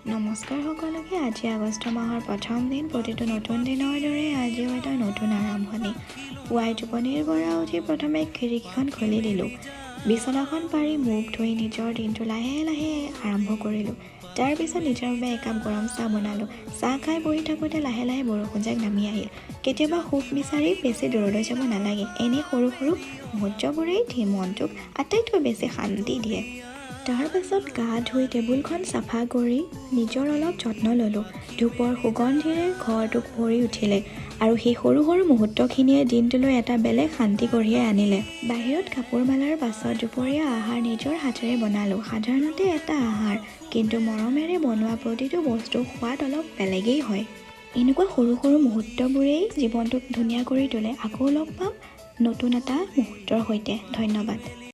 নমস্কাৰ সকলোকে। আজি আগষ্ট মাহৰ প্ৰথম দিন। প্ৰতিটো নতুন দিনৰ দৰে আজিও এটা নতুন আৰম্ভণি। পুৱাই টোপনিৰ পৰা উঠি প্ৰথমে খিৰিকীখন খুলি দিলোঁ। বিচনাখন পাৰি মুখ ধুই নিজৰ দিনটো লাহে লাহে আৰম্ভ কৰিলোঁ। তাৰপিছত নিজৰ বাবে একাপ গৰম চাহ বনালোঁ। চাহ খাই বহি থাকোঁতে লাহে লাহে বৰষুণ জাক নামি আহিল। কেতিয়াবা সুখ বিচাৰি বেছি দূৰলৈ যাব নালাগে। এনে সৰু সৰু মুহূৰ্তবোৰেই মনটোক আটাইতকৈ বেছি শান্তি দিয়ে। তাৰ পাছত গা ধুই টেবুলখন চাফা কৰি নিজৰ অলপ যত্ন ল'লোঁ। ধূপৰ সুগন্ধিৰে ঘৰটো ভৰি উঠিলে আৰু সেই সৰু সৰু মুহূৰ্তখিনিয়ে দিনটোলৈ এটা বেলেগ শান্তি কঢ়িয়াই আনিলে। বাহিৰত কাপোৰ মেলাৰ পাছত দুপৰীয়া আহাৰ নিজৰ হাতেৰে বনালোঁ। সাধাৰণতে এটা আহাৰ, কিন্তু মৰমেৰে বনোৱা প্ৰতিটো বস্তুৰ সোৱাদ অলপ বেলেগেই হয়। এনেকুৱা সৰু সৰু মুহূৰ্তবোৰেই জীৱনটোক ধুনীয়া কৰি তোলে। আকৌ লগ পাম নতুন এটা মুহূৰ্তৰ সৈতে। ধন্যবাদ।